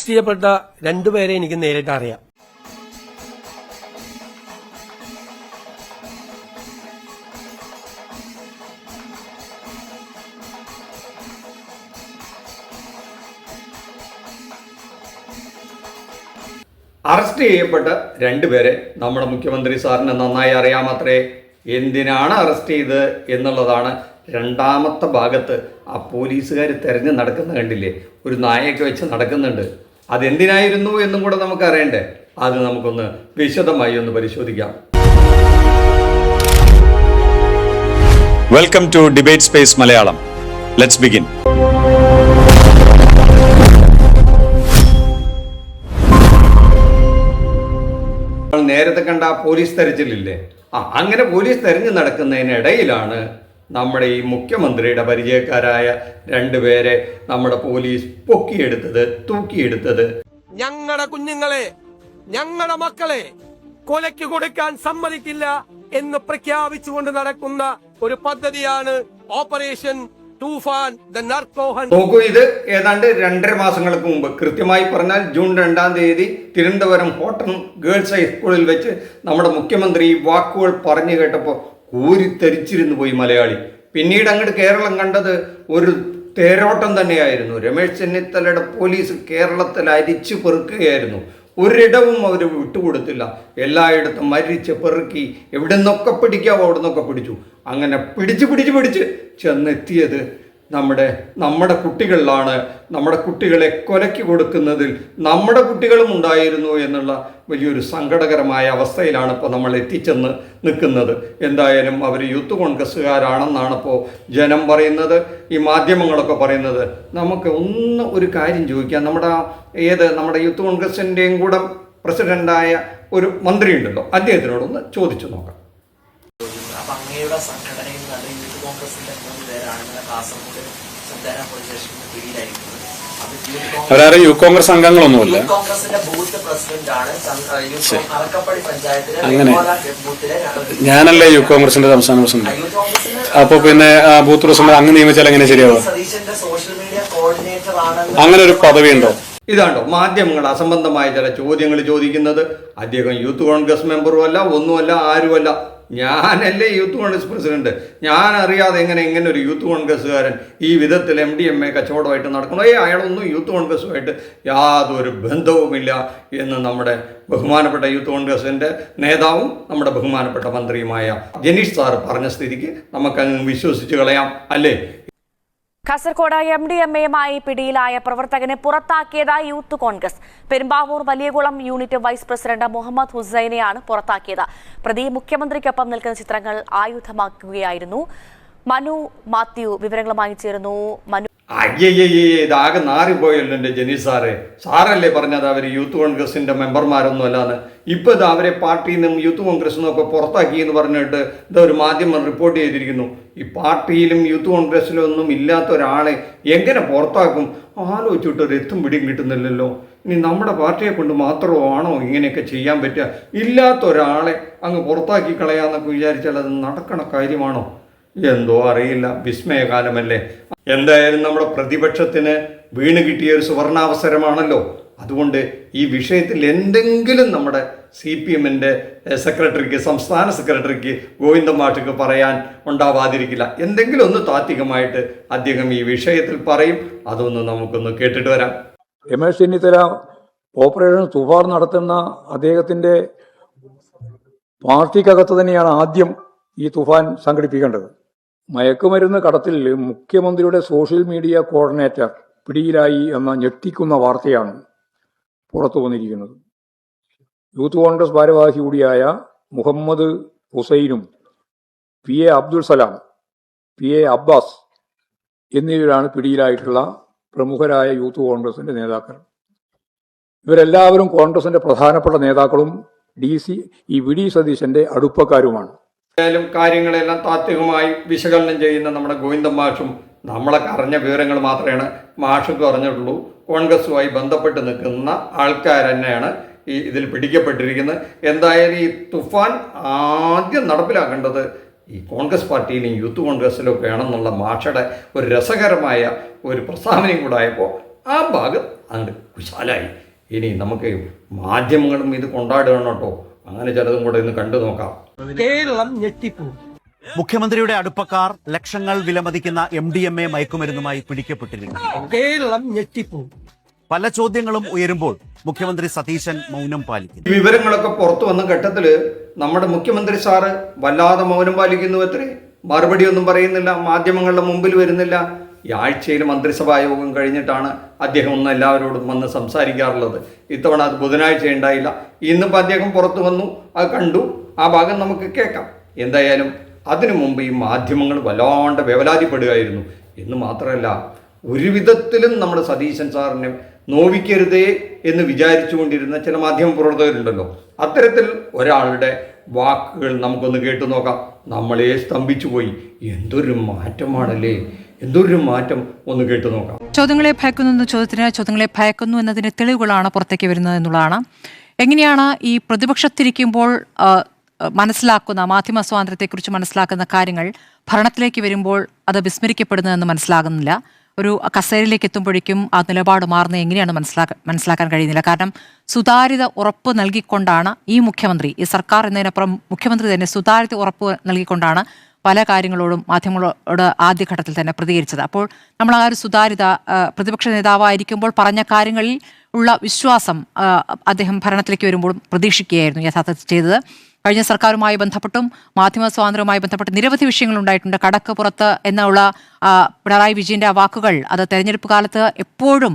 Arrest ചെയ്യപ്പെട്ട രണ്ടുപേരെ എനിക്ക് നേരിട്ട് അറിയാം. അറസ്റ്റ് ചെയ്യപ്പെട്ട രണ്ടുപേരെ നമ്മുടെ മുഖ്യമന്ത്രി സാറിന് നന്നായി അറിയാമത്രേ. എന്തിനാണ് അറസ്റ്റ് ചെയ്തത് എന്നുള്ളതാണ് രണ്ടാമത്തെ ഭാഗത്ത് ആ പോലീസുകാർ തെരഞ്ഞു നടക്കുന്ന കണ്ടില്ലേ, ഒരു നായയൊക്കെ വെച്ച് നടക്കുന്നുണ്ട്. അതെന്തിനായിരുന്നു എന്നും കൂടെ നമുക്ക് അറിയണ്ടേ? അത് നമുക്കൊന്ന് വിശദമായി ഒന്ന് പരിശോധിക്കാം. Welcome to debate space Malayalam. Let's begin. നേരത്തെ കണ്ട പോലീസ് തെരച്ചിലില്ലേ, അങ്ങനെ പോലീസ് തെരഞ്ഞു നടക്കുന്നതിനിടയിലാണ് നമ്മുടെ ഈ മുഖ്യമന്ത്രിയുടെ പരിചയക്കാരായ രണ്ടുപേരെ നമ്മുടെ പോലീസ് പൊക്കിയെടുത്തത്, തൂക്കിയെടുത്തത്. ഞങ്ങളുടെ കുഞ്ഞുങ്ങളെ, ഞങ്ങളുടെ മക്കളെ കൊലയ്ക്ക് കൊടുക്കാൻ സമ്മതിക്കില്ല എന്ന് പ്രഖ്യാപിച്ചുകൊണ്ട് നടക്കുന്ന ഒരു പദ്ധതിയാണ് operation Toofan the narco hunt. നോക്കൂ, ഇത് ഏതാണ്ട് 2.5 മാസങ്ങൾക്ക് മുമ്പ്, കൃത്യമായി പറഞ്ഞാൽ ജൂൺ 2-ാം തീയതി തിരുവനന്തപുരം ഹോട്ടൽ ഗേൾസ് ഹൈസ്കൂളിൽ വെച്ച് നമ്മുടെ മുഖ്യമന്ത്രി ഈ വാക്കുകൾ പറഞ്ഞു കേട്ടപ്പോൾ ഊരിത്തരിച്ചിരുന്നു പോയി മലയാളി. പിന്നീട് അങ്ങോട്ട് കേരളം കണ്ടത് ഒരു തേരോട്ടം തന്നെയായിരുന്നു. രമേശ് ചെന്നിത്തലയുടെ പോലീസ് കേരളത്തിൽ അരിച്ചു പെറുക്കുകയായിരുന്നു. ഒരിടവും അവർ വിട്ടുകൊടുത്തില്ല. എല്ലായിടത്തും മരിച്ച് പെറുക്കി എവിടെ നിന്നൊക്കെ പിടിക്കാവോ അവിടെ നിന്നൊക്കെ പിടിച്ചു. അങ്ങനെ പിടിച്ച് ചെന്നെത്തിയത് നമ്മുടെ കുട്ടികളിലാണ്. നമ്മുടെ കുട്ടികളെ കൊലയ്ക്ക് കൊടുക്കുന്നതിൽ നമ്മുടെ കുട്ടികളും ഉണ്ടായിരുന്നു എന്നുള്ള വലിയൊരു സങ്കടകരമായ അവസ്ഥയിലാണ് ഇപ്പോൾ നമ്മൾ എത്തിച്ചെന്ന് നിൽക്കുന്നത്. എന്തായാലും അവർ യൂത്ത് കോൺഗ്രസ്സുകാരാണെന്നാണ് ഇപ്പോൾ ജനം പറയുന്നത്, ഈ മാധ്യമങ്ങളൊക്കെ പറയുന്നത്. നമുക്ക് ഒരു കാര്യം ചോദിക്കാം. നമ്മുടെ യൂത്ത് കോൺഗ്രസിൻ്റെയും കൂടെ പ്രസിഡൻ്റായ ഒരു മന്ത്രി ഉണ്ടല്ലോ, അദ്ദേഹത്തിനോടൊന്ന് ചോദിച്ചു നോക്കാം. അങ്ങയുടെ സംഘടനയിൽ നിന്ന് യൂത്ത് കോൺഗ്രസിന്റെ 3 പേരാണ് കാസർഗോഡ് ചന്ദേര പോലീസ് സ്റ്റേഷനിൽ പിടിയിലായിരിക്കുന്നത്. അവരാരും യൂത്ത് കോൺഗ്രസ് അംഗങ്ങളൊന്നുമില്ല. യൂത്ത് കോൺഗ്രസിന്റെ ബൂത്ത് പ്രസിഡന്റ് ആണ് അറക്കപ്പടി പഞ്ചായത്തിലെ. അങ്ങനെ ഞാനല്ലേ യൂത്ത് കോൺഗ്രസിന്റെ സംസ്ഥാന പ്രസിഡന്റ്. അപ്പൊ പിന്നെ ബൂത്ത് പ്രസിഡന്റ് അങ്ങ് നിയമിച്ചാൽ എങ്ങനെ ശരിയാവും? സതീശന്റെ സോഷ്യൽ മീഡിയ കോർഡിനേറ്റർ ആണ്. അങ്ങനെ ഒരു പദവി ഉണ്ടോ? ഇതാണ്ടോ മാധ്യമങ്ങൾ അസംബന്ധമായ ചില ചോദ്യങ്ങൾ ചോദിക്കുന്നത്. അദ്ദേഹം യൂത്ത് കോൺഗ്രസ് മെമ്പറും അല്ല, ഒന്നുമല്ല, ആരുമല്ല. ഞാനല്ലേ യൂത്ത് കോൺഗ്രസ് പ്രസിഡന്റ്. ഞാൻ അറിയാതെ ഇങ്ങനെ ഒരു യൂത്ത് കോൺഗ്രസ്സുകാരൻ ഈ വിധത്തിൽ MDMA കച്ചവടമായിട്ട് നടക്കണം? അയാളൊന്നും യൂത്ത് കോൺഗ്രസ്സുമായിട്ട് യാതൊരു ബന്ധവുമില്ല എന്ന് നമ്മുടെ ബഹുമാനപ്പെട്ട യൂത്ത് കോൺഗ്രസിൻ്റെ നേതാവും നമ്മുടെ ബഹുമാനപ്പെട്ട മന്ത്രിയുമായ ജനീഷ് സാർ പറഞ്ഞ സ്ഥിതിക്ക് നമുക്കങ്ങ് വിശ്വസിച്ച് കളയാം, അല്ലേ? കാസർകോട് MDMAയുമായി പിടിയിലായ പ്രവർത്തകനെ പുറത്താക്കിയതായി youth Congress. Perumbavoor Valiyakulam unit vice president Muhammad ഹുസൈനെയാണ് പുറത്താക്കിയത്. പ്രതി മുഖ്യമന്ത്രിക്കൊപ്പം നിൽക്കുന്ന ചിത്രങ്ങൾ ആയുധമാക്കുകയായിരുന്നു. മനു മാത്യു വിവരങ്ങളുമായി ചേരുന്നു. മനു, ഇതാകെ നാറിപ്പോയല്ലോ എൻ്റെ ജനീഷ് സാറല്ലേ പറഞ്ഞത് അവർ യൂത്ത് കോൺഗ്രസിൻ്റെ മെമ്പർമാരൊന്നും അല്ലാന്ന്. ഇപ്പോൾ ഇത് അവരെ പാർട്ടിയിൽ നിന്നും യൂത്ത് കോൺഗ്രസിൽ നിന്നൊക്കെ പുറത്താക്കി എന്ന് പറഞ്ഞിട്ട് ഇതൊരു മാധ്യമം റിപ്പോർട്ട് ചെയ്തിരിക്കുന്നു. ഈ പാർട്ടിയിലും യൂത്ത് കോൺഗ്രസിലും ഒന്നും ഇല്ലാത്ത ഒരാളെ എങ്ങനെ പുറത്താക്കും? ആലോചിച്ചിട്ടൊരു എത്തും പിടിയും കിട്ടുന്നില്ലല്ലോ. ഇനി നമ്മുടെ പാർട്ടിയെ കൊണ്ട് മാത്രമാണോ ഇങ്ങനെയൊക്കെ ചെയ്യാൻ പറ്റുക? ഇല്ലാത്ത ഒരാളെ അങ്ങ് പുറത്താക്കി കളയാന്നൊക്കെ വിചാരിച്ചാൽ അത് നടക്കണ കാര്യമാണോ? എന്തോ അറിയില്ല, വിസ്മയകാലമല്ലേ. എന്തായാലും നമ്മുടെ പ്രതിപക്ഷത്തിന് വീണ് കിട്ടിയ ഒരു സുവർണാവസരമാണല്ലോ. അതുകൊണ്ട് ഈ വിഷയത്തിൽ എന്തെങ്കിലും നമ്മുടെ CPMൻ്റെ സെക്രട്ടറിക്ക്, സംസ്ഥാന സെക്രട്ടറിക്ക് ഗോവിന്ദൻ മാഷിക്ക് പറയാൻ ഉണ്ടാവാതിരിക്കില്ല. എന്തെങ്കിലും ഒന്ന് താത്വികമായിട്ട് അദ്ദേഹം ഈ വിഷയത്തിൽ പറയും. അതൊന്ന് നമുക്കൊന്ന് കേട്ടിട്ട് വരാം. രമേശ് ചെന്നിത്തല ഓപ്പറേഷൻ തുഫാൻ നടത്തുന്ന അദ്ദേഹത്തിൻ്റെ പാർട്ടിക്കകത്ത് തന്നെയാണ് ആദ്യം ഈ തുഫാൻ സംഘടിപ്പിക്കേണ്ടത്. മയക്കുമരുന്ന് കടത്തിൽ മുഖ്യമന്ത്രിയുടെ സോഷ്യൽ മീഡിയ കോർഡിനേറ്റർ പിടിയിലായി എന്ന ഞെട്ടിക്കുന്ന വാർത്തയാണ് പുറത്തു വന്നിരിക്കുന്നത്. യൂത്ത് കോൺഗ്രസ് ഭാരവാഹി കൂടിയായ Muhammad ഹുസൈനും PA Abdul Salam, PA Abbas എന്നിവരാണ് പിടിയിലായിട്ടുള്ള പ്രമുഖരായ യൂത്ത് കോൺഗ്രസിന്റെ നേതാക്കൾ. ഇവരെല്ലാവരും കോൺഗ്രസിന്റെ പ്രധാനപ്പെട്ട നേതാക്കളും VD സതീശന്റെ അടുപ്പക്കാരുമാണ്. എന്തായാലും കാര്യങ്ങളെല്ലാം താത്വികമായി വിശകലനം ചെയ്യുന്ന നമ്മുടെ ഗോവിന്ദൻ മാഷും നമ്മളൊക്കെ അറിഞ്ഞ വിവരങ്ങൾ മാത്രമേ മാഷൊക്കെ അറിഞ്ഞിട്ടുള്ളൂ. കോൺഗ്രസുമായി ബന്ധപ്പെട്ട് നിൽക്കുന്ന ആൾക്കാർ തന്നെയാണ് ഇതിൽ പിടിക്കപ്പെട്ടിരിക്കുന്നത്. എന്തായാലും ഈ തുഫാൻ ആദ്യം നടപ്പിലാക്കേണ്ടത് ഈ കോൺഗ്രസ് പാർട്ടിയിലും യൂത്ത് കോൺഗ്രസ്സിലും ഒക്കെ ആണെന്നുള്ള മാഷയുടെ ഒരു രസകരമായ ഒരു പ്രസ്താവനയും കൂടെ ആയപ്പോൾ ആ ഭാഗം അങ്ങോട്ട് കുശാലായി. ഇനി നമുക്ക് മാധ്യമങ്ങളും ഇത് കൊണ്ടാടുകയാണ് കേട്ടോ. അങ്ങനെ ചിലതും കൂടെ ഇന്ന് കണ്ടു നോക്കാം. കേരളം ഞെട്ടിപ്പോകും. മുഖ്യമന്ത്രിയുടെ അടുപ്പക്കാർ ലക്ഷങ്ങൾ വിലമതിക്കുന്ന MDMA മയക്കുമരുന്നുമായി പിടിക്കപ്പെട്ടിരിക്കുന്നു. കേരളം ഞെട്ടിപ്പോകും. പല ചോദ്യങ്ങളും ഉയരുമ്പോൾ മുഖ്യമന്ത്രി സതീശൻ മൗനം പാലിക്കുന്നു. ഈ വിവരങ്ങളൊക്കെ പുറത്തു വന്ന ഘട്ടത്തിൽ നമ്മുടെ മുഖ്യമന്ത്രി സാറ് വല്ലാതെ മൗനം പാലിക്കുന്നു. അത്രേ, മറുപടിയൊന്നും പറയുന്നില്ല, മാധ്യമങ്ങളുടെ മുമ്പിൽ വരുന്നില്ല. ഈ ആഴ്ചയിൽ മന്ത്രിസഭാ യോഗം കഴിഞ്ഞിട്ടാണ് അദ്ദേഹം ഒന്ന് എല്ലാവരോടും വന്ന് സംസാരിക്കാറുള്ളത്. ഇത്തവണ അത് ബുധനാഴ്ച ഉണ്ടായില്ല. ഇന്നിപ്പോൾ അദ്ദേഹം പുറത്തു വന്നു, അത് കണ്ടു. ആ ഭാഗം നമുക്ക് കേൾക്കാം. എന്തായാലും അതിനു മുമ്പ് ഈ മാധ്യമങ്ങൾ വല്ലാണ്ട് വേവലാതിപ്പെടുകയായിരുന്നു. എന്ന് മാത്രമല്ല, ഒരു വിധത്തിലും നമ്മുടെ സതീശൻ സാറിനെ നോവിക്കരുതേ എന്ന് വിചാരിച്ചുകൊണ്ടിരുന്ന ചില മാധ്യമ പ്രവർത്തകരുണ്ടല്ലോ. അത്തരത്തിൽ ഒരാളുടെ വാക്കുകൾ നമുക്കൊന്ന് കേട്ടു നോക്കാം. നമ്മളെ സ്തംഭിച്ചു പോയി. എന്തൊരു മാറ്റമാണല്ലേ, എന്തൊരു മാറ്റം, ഒന്ന് കേട്ടു നോക്കാം. ചോദ്യങ്ങളെ ഭയക്കുന്നു ചോദ്യത്തിന് ചോദ്യങ്ങളെ ഭയക്കുന്നു എന്നതിന് തെളിവുകളാണ് പുറത്തേക്ക് വരുന്നത് എന്നുള്ളതാണ്. എങ്ങനെയാണ് ഈ പ്രതിപക്ഷത്തിരിക്കുമ്പോൾ മനസ്സിലാക്കുന്ന മാധ്യമ സ്വാതന്ത്ര്യത്തെക്കുറിച്ച് മനസ്സിലാക്കുന്ന കാര്യങ്ങൾ ഭരണത്തിലേക്ക് വരുമ്പോൾ അത് വിസ്മരിക്കപ്പെടുന്നതെന്ന് മനസ്സിലാകുന്നില്ല. ഒരു കസേരയിലേക്ക് എത്തുമ്പോഴേക്കും ആ നിലപാട് മാറുന്നത് എങ്ങനെയാണ് മനസ്സിലാക്കാൻ കഴിയുന്നില്ല. കാരണം സുതാര്യത ഉറപ്പ് നൽകിക്കൊണ്ടാണ് ഈ മുഖ്യമന്ത്രി, ഈ സർക്കാർ എന്നതിനപ്പുറം മുഖ്യമന്ത്രി തന്നെ സുതാര്യത ഉറപ്പ് നൽകിക്കൊണ്ടാണ് പല കാര്യങ്ങളോടും മാധ്യമങ്ങളോട് ആദ്യഘട്ടത്തിൽ തന്നെ പ്രതികരിച്ചത്. അപ്പോൾ നമ്മൾ ആ ഒരു സുതാര്യത, പ്രതിപക്ഷ നേതാവായിരിക്കുമ്പോൾ പറഞ്ഞ കാര്യങ്ങളിൽ ഉള്ള വിശ്വാസം അദ്ദേഹം ഭരണത്തിലേക്ക് വരുമ്പോൾ പ്രതീക്ഷിക്കുകയായിരുന്നു യഥാർത്ഥത്തിൽ ചെയ്തത്. കഴിഞ്ഞ സർക്കാരുമായി ബന്ധപ്പെട്ടും മാധ്യമ സ്വാതന്ത്ര്യവുമായി ബന്ധപ്പെട്ട് നിരവധി വിഷയങ്ങൾ ഉണ്ടായിട്ടുണ്ട്. കടക്ക് പുറത്ത് എന്നുള്ള പിണറായി വിജയന്റെ ആ വാക്കുകൾ അത് തെരഞ്ഞെടുപ്പ് കാലത്ത് എപ്പോഴും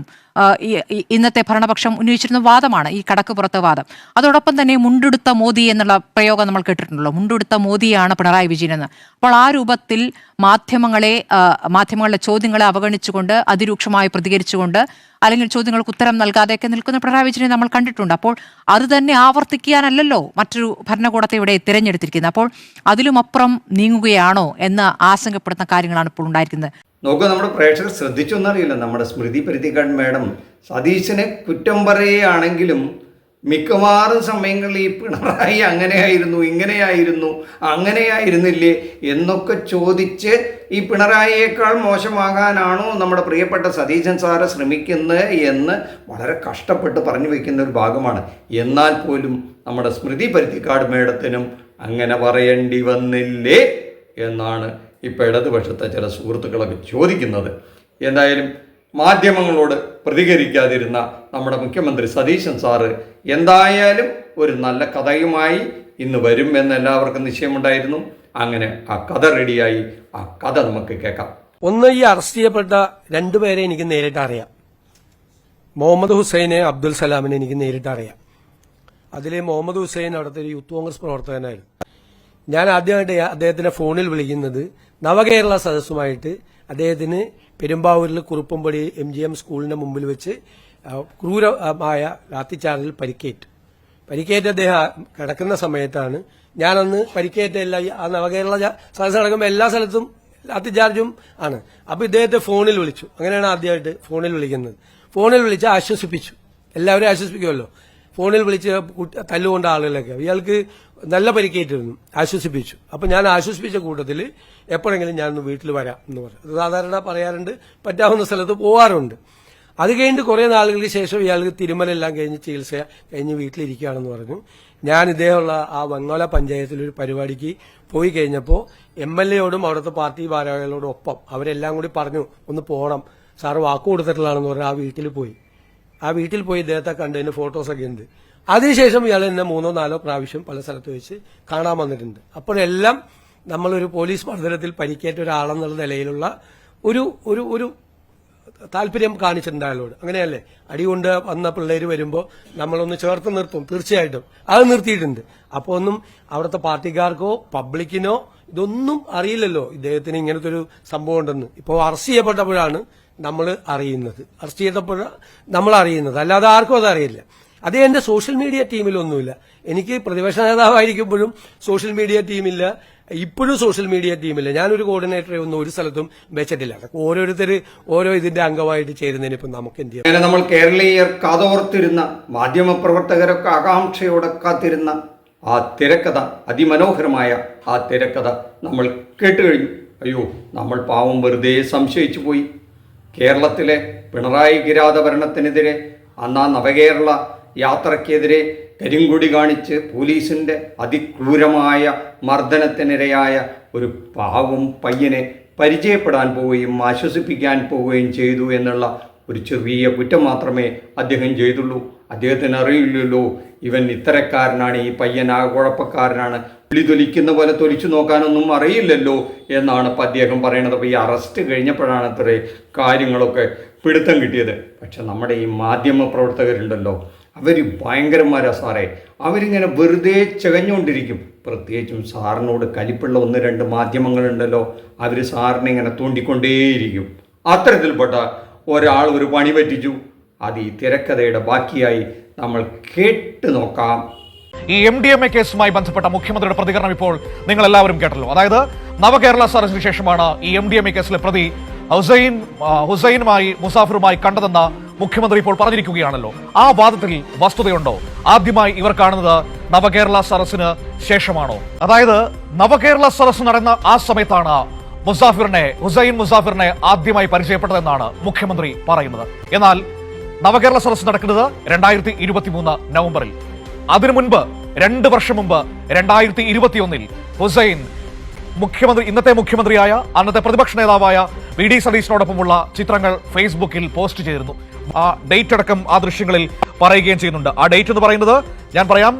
ഇന്നത്തെ ഭരണപക്ഷം ഉന്നയിച്ചിരുന്ന വാദമാണ്, ഈ കടക്ക് പുറത്ത് വാദം. അതോടൊപ്പം തന്നെ മുണ്ടെടുത്ത മോദി എന്നുള്ള പ്രയോഗം നമ്മൾ കേട്ടിട്ടുണ്ടല്ലോ. മുണ്ടെടുത്ത മോദിയാണ് പിണറായി വിജയൻ എന്ന്. അപ്പോൾ ആ രൂപത്തിൽ മാധ്യമങ്ങളുടെ ചോദ്യങ്ങളെ അവഗണിച്ചുകൊണ്ട് അതിരൂക്ഷമായി പ്രതികരിച്ചുകൊണ്ട് അല്ലെങ്കിൽ ചോദ്യങ്ങൾക്ക് ഉത്തരം നൽകാതെയൊക്കെ നിൽക്കുന്ന പിണറായി വിജയനെ നമ്മൾ കണ്ടിട്ടുണ്ട്. അപ്പോൾ അത് തന്നെ ആവർത്തിക്കാനല്ലല്ലോ മറ്റൊരു ഭരണകൂടത്തെ ഇവിടെ തിരഞ്ഞെടുത്തിരിക്കുന്നത്. അപ്പോൾ അതിലുമപ്പുറം നീങ്ങുകയാണോ എന്ന് ആശങ്കപ്പെടുന്ന കാര്യങ്ങളാണ് ഇപ്പോൾ ഉണ്ടായിരിക്കുന്നത്. നോക്കൂ, നമ്മുടെ പ്രേക്ഷകർ ശ്രദ്ധിച്ചൊന്നറിയില്ല, നമ്മുടെ സ്മൃതി പരുത്തിക്കാട് മാഡം സതീശനെ കുറ്റം പറയുകയാണെങ്കിലും മിക്കവാറും സമയങ്ങളിൽ ഈ പിണറായി അങ്ങനെയായിരുന്നു, ഇങ്ങനെയായിരുന്നു, അങ്ങനെയായിരുന്നില്ലേ എന്നൊക്കെ ചോദിച്ച് ഈ പിണറായിയേക്കാൾ മോശമാകാനാണോ നമ്മുടെ പ്രിയപ്പെട്ട സതീശൻ സാറ് ശ്രമിക്കുന്നത് എന്ന് വളരെ കഷ്ടപ്പെട്ട് പറഞ്ഞു വയ്ക്കുന്ന ഒരു ഭാഗമാണ്. എന്നാൽ പോലും നമ്മുടെ സ്മൃതി പരുത്തിക്കാട് മേഡത്തിനും അങ്ങനെ പറയേണ്ടി വന്നില്ലേ എന്നാണ് ഇപ്പോൾ ഇടതുപക്ഷത്തെ ചില സുഹൃത്തുക്കളൊക്കെ ചോദിക്കുന്നത്. എന്തായാലും മാധ്യമങ്ങളോട് പ്രതികരിക്കാതിരുന്ന നമ്മുടെ മുഖ്യമന്ത്രി സതീശൻ സാറ് എന്തായാലും ഒരു നല്ല കഥയുമായി ഇന്ന് വരും എന്ന് എല്ലാവർക്കും നിശ്ചയമുണ്ടായിരുന്നു. അങ്ങനെ ആ കഥ റെഡിയായി. ആ കഥ നമുക്ക് കേൾക്കാം. ഒന്ന്, ഈ അറസ്റ്റ് ചെയ്യപ്പെട്ട രണ്ടുപേരെ എനിക്ക് നേരിട്ട് അറിയാം. മുഹമ്മദ് ഹുസൈനെ, അബ്ദുൽ സലാമിനെ എനിക്ക് നേരിട്ട് അറിയാം. അതിൽ മുഹമ്മദ് ഹുസൈൻ അവിടുത്തെ ഒരു യൂത്ത് കോൺഗ്രസ് പ്രവർത്തകനായിരുന്നു. ഞാൻ ആദ്യമായിട്ട് അദ്ദേഹത്തിനെ ഫോണിൽ വിളിക്കുന്നത് നവകേരള സദസ്സുമായിട്ട് അദ്ദേഹത്തിന് പെരുമ്പാവൂരിൽ കുറുപ്പമ്പടി MGM സ്കൂളിന്റെ മുമ്പിൽ വെച്ച് ക്രൂരമായ ലാത്തിച്ചാർജിൽ പരിക്കേറ്റ് അദ്ദേഹം കിടക്കുന്ന സമയത്താണ്. ഞാനന്ന് പരിക്കേറ്റ ആ നവകേരള സദസ്സ് നടക്കുമ്പോൾ എല്ലാ സ്ഥലത്തും ലാത്തിച്ചാർജും ആണ്. അപ്പൊ ഇദ്ദേഹത്തെ ഫോണിൽ വിളിച്ചു. അങ്ങനെയാണ് ആദ്യമായിട്ട് ഫോണിൽ വിളിക്കുന്നത്. ഫോണിൽ വിളിച്ച് ആശ്വസിപ്പിച്ചു. എല്ലാവരും ആശ്വസിപ്പിക്കുമല്ലോ. ഫോണിൽ വിളിച്ച് തല്ലുകൊണ്ട ആളുകളൊക്കെ ഇയാൾക്ക് നല്ല പരിക്കേറ്റിരുന്നു, ആശ്വസിപ്പിച്ചു. അപ്പൊ ഞാൻ ആശ്വസിപ്പിച്ച കൂട്ടത്തിൽ എപ്പോഴെങ്കിലും ഞാനൊന്ന് വീട്ടിൽ വരാം എന്ന് പറഞ്ഞു. സാധാരണ പറയാറുണ്ട്, പറ്റാവുന്ന സ്ഥലത്ത് പോവാറുണ്ട്. അത് കഴിഞ്ഞിട്ട് കുറെ നാളുകൾക്ക് ശേഷം ഇയാൾക്ക് തിരുമലെല്ലാം കഴിഞ്ഞ് ചികിത്സ കഴിഞ്ഞ് വീട്ടിലിരിക്കുകയാണെന്ന് പറഞ്ഞു. ഞാൻ ഇദ്ദേഹമുള്ള ആ വെങ്ങോല പഞ്ചായത്തിലൊരു പരിപാടിക്ക് പോയി കഴിഞ്ഞപ്പോൾ MLA-യോടും അവിടുത്തെ പാർട്ടി ഭാരവാഹികളോടും ഒപ്പം അവരെല്ലാം കൂടി പറഞ്ഞു ഒന്ന് പോകണം, സാറ് വാക്ക് കൊടുത്തിട്ടുള്ളതാണെന്ന് പറഞ്ഞ് ആ വീട്ടിൽ പോയി ഇദ്ദേഹത്തെ കണ്ടതിന് ഫോട്ടോസൊക്കെ ഉണ്ട്. അതിനുശേഷം ഇയാൾ എന്നെ 3 or 4 പ്രാവശ്യം പല സ്ഥലത്ത് വെച്ച് കാണാൻ വന്നിട്ടുണ്ട്. അപ്പോഴെല്ലാം നമ്മളൊരു പോലീസ് മർദ്ദനത്തിൽ പരിക്കേറ്റ ഒരാളെന്നുള്ള നിലയിലുള്ള ഒരു ഒരു ഒരു താല്പര്യം കാണിച്ചിട്ടുണ്ട് അയാളോട്. അങ്ങനെയല്ലേ, അടികൊണ്ട് വന്ന പിള്ളേര് വരുമ്പോൾ നമ്മളൊന്ന് ചേർത്ത് നിർത്തും, തീർച്ചയായിട്ടും അത് നിർത്തിയിട്ടുണ്ട്. അപ്പോൾ ഒന്നും അവിടുത്തെ പാർട്ടിക്കാർക്കോ പബ്ലിക്കിനോ ഇതൊന്നും അറിയില്ലല്ലോ ഇദ്ദേഹത്തിന് ഇങ്ങനത്തെ ഒരു സംഭവം ഉണ്ടെന്ന്. ഇപ്പോൾ അറസ്റ്റ് ചെയ്യപ്പെട്ടപ്പോഴാണ് നമ്മൾ അറിയുന്നത്. അല്ലാതെ ആർക്കും അത് അറിയില്ല. അത് എന്റെ സോഷ്യൽ മീഡിയ ടീമിലൊന്നുമില്ല. എനിക്ക് പ്രതിപക്ഷ നേതാവായിരിക്കുമ്പോഴും സോഷ്യൽ മീഡിയ ടീമില്ല, ഇപ്പോഴും സോഷ്യൽ മീഡിയ ടീമില്ല. ഞാനൊരു കോർഡിനേറ്ററെ ഒന്നും ഒരു സ്ഥലത്തും വെച്ചിട്ടില്ല. ഓരോരുത്തർ ഓരോ ഇതിന്റെ അംഗമായിട്ട് ചേരുന്നതിന് ഇപ്പം നമുക്ക് എന്ത് ചെയ്യാം. അങ്ങനെ നമ്മൾ കേരളീയർ കാതോർത്തിരുന്ന, മാധ്യമപ്രവർത്തകരൊക്കെ ആകാംക്ഷയോടെ കാത്തിരുന്ന ആ തിരക്കഥ, അതിമനോഹരമായ ആ തിരക്കഥ നമ്മൾ കേട്ടുകഴിഞ്ഞു. അയ്യോ, നമ്മൾ പാവം വെറുതെ സംശയിച്ചു പോയി. കേരളത്തിലെ പിണറായി കിരാതഭരണത്തിനെതിരെ അന്ന് ആ നവകേരള യാത്രയ്ക്കെതിരെ കരിങ്കൊടി കാണിച്ച് പോലീസിൻ്റെ അതിക്രൂരമായ മർദ്ദനത്തിനിരയായ ഒരു പാവം പയ്യനെ പരിചയപ്പെടാൻ പോവുകയും ആശ്വസിപ്പിക്കാൻ പോവുകയും ചെയ്തു എന്നുള്ള ഒരു ചെറിയ കുറ്റം മാത്രമേ അദ്ദേഹം ചെയ്തുള്ളൂ. അദ്ദേഹത്തിന് അറിയില്ലല്ലോ ഇവൻ ഇത്തരക്കാരനാണ്, ഈ പയ്യൻ ആ കുഴപ്പക്കാരനാണ്, പുളി തൊലിക്കുന്ന പോലെ തൊലിച്ചു നോക്കാനൊന്നും അറിയില്ലല്ലോ എന്നാണ് ഇപ്പം അദ്ദേഹം പറയുന്നത്. അപ്പോൾ ഈ അറസ്റ്റ് കഴിഞ്ഞപ്പോഴാണ് ഇത്ര കാര്യങ്ങളൊക്കെ പിടുത്തം കിട്ടിയത്. പക്ഷെ നമ്മുടെ ഈ മാധ്യമ പ്രവർത്തകരുണ്ടല്ലോ, അവർ ഭയങ്കരന്മാരാ സാറേ. അവരിങ്ങനെ വെറുതെ ചകഞ്ഞുകൊണ്ടിരിക്കും. പ്രത്യേകിച്ചും സാറിനോട് കലിപ്പുള്ള 1-2 മാധ്യമങ്ങളുണ്ടല്ലോ, അവർ സാറിനെ ഇങ്ങനെ തോണ്ടിക്കൊണ്ടേയിരിക്കും. അത്തരത്തിൽപ്പെട്ട ഒരാൾ ഒരു പണി പറ്റിച്ചു. അത് ഈ തിരക്കഥയുടെ ബാക്കിയായി നമ്മൾ കേട്ടു നോക്കാം. ഈ MDMA കേസുമായി ബന്ധപ്പെട്ട മുഖ്യമന്ത്രിയുടെ പ്രതികരണം ഇപ്പോൾ നിങ്ങൾ എല്ലാവരും കേട്ടല്ലോ. അതായത് നവകേരള സദസ്സിന് ശേഷമാണ് ഈ MDMA കേസിലെ പ്രതി ഹുസൈനുമായി മുസാഫിറുമായി കണ്ടതെന്ന് മുഖ്യമന്ത്രി ഇപ്പോൾ പറഞ്ഞിരിക്കുകയാണല്ലോ. ആ വാദത്തിൽ വസ്തുതയുണ്ടോ? ആദ്യമായി ഇവർ കാണുന്നത് നവകേരള സദസ്സിന് ശേഷമാണോ? അതായത് നവകേരള സദസ്സ് നടന്ന ആ സമയത്താണ് ഹുസൈൻ മുസാഫിറിനെ ആദ്യമായി പരിചയപ്പെട്ടതെന്നാണ് മുഖ്യമന്ത്രി പറയുന്നത്. എന്നാൽ നവകേരള സദസ്സ് നടക്കുന്നത് 2023 നവംബറിൽ. അതിനു മുൻപ് 2 വർഷം മുമ്പ് 2021 ഹുസൈൻ ഇന്നത്തെ മുഖ്യമന്ത്രിയായ അന്നത്തെ പ്രതിപക്ഷ നേതാവായ VD സതീശനോടൊപ്പമുള്ള ചിത്രങ്ങൾ ഫേസ്ബുക്കിൽ പോസ്റ്റ് ചെയ്തിരുന്നു. ആ ഡേറ്റ് അടക്കം ആ ദൃശ്യങ്ങളിൽ പറയുകയും ചെയ്യുന്നുണ്ട്. ആ ഡേറ്റ് എന്ന് പറയുന്നത് ഞാൻ പറയാം,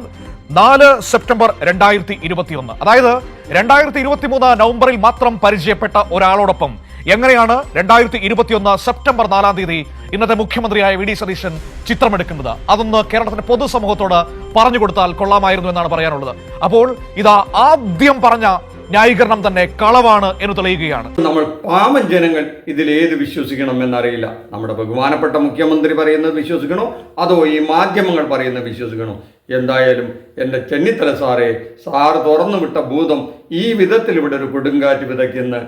4 സെപ്റ്റംബർ 2021. അതായത് 2023 നവംബറിൽ മാത്രം പരിചയപ്പെട്ട ഒരാളോടൊപ്പം എങ്ങനെയാണ് 2021 സെപ്റ്റംബർ 4-ാം തീയതി ഇന്നത്തെ മുഖ്യമന്ത്രിയായ VD സതീശൻ ചിത്രമെടുക്കുന്നത്? അതൊന്ന് കേരളത്തിന്റെ പൊതുസമൂഹത്തോട് പറഞ്ഞു കൊടുത്താൽ കൊള്ളാമായിരുന്നു എന്നാണ് പറയാനുള്ളത്. അപ്പോൾ ഇതാ ആദ്യം പറഞ്ഞ ന്യായീകരണം തന്നെ കളവാണ് എന്ന് തെളിയുകയാണ്. നമ്മൾ പാവം ജനങ്ങൾ ഇതിലേത് വിശ്വസിക്കണം എന്നറിയില്ല. നമ്മുടെ ബഹുമാനപ്പെട്ട മുഖ്യമന്ത്രി പറയുന്നത് വിശ്വസിക്കണോ അതോ ഈ മാധ്യമങ്ങൾ പറയുന്നത് വിശ്വസിക്കണോ? എന്തായാലും എൻ്റെ ചെന്നിത്തല സാറ് തുറന്നു വിട്ട ഭൂതം ഈ വിധത്തിൽ ഇവിടെ ഒരു കൊടുങ്കാറ്റ് വിതയ്ക്കെന്ന്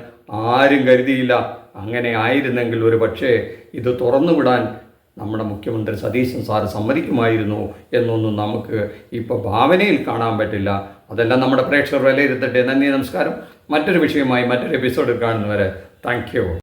ആരും കരുതിയില്ല. അങ്ങനെ ആയിരുന്നെങ്കിൽ ഒരു പക്ഷേ ഇത് തുറന്നു വിടാൻ നമ്മുടെ മുഖ്യമന്ത്രി സതീശൻ സാറ് സമ്മതിക്കുമായിരുന്നു എന്നൊന്നും നമുക്ക് ഇപ്പോൾ ഭാവനയിൽ കാണാൻ പറ്റില്ല. അതെല്ലാം നമ്മുടെ പ്രേക്ഷകർ വിലയിരുത്തട്ടെ. നന്ദി, നമസ്കാരം. മറ്റൊരു വിഷയമായി മറ്റൊരു എപ്പിസോഡിൽ കാണുന്നവരെ താങ്ക് യു.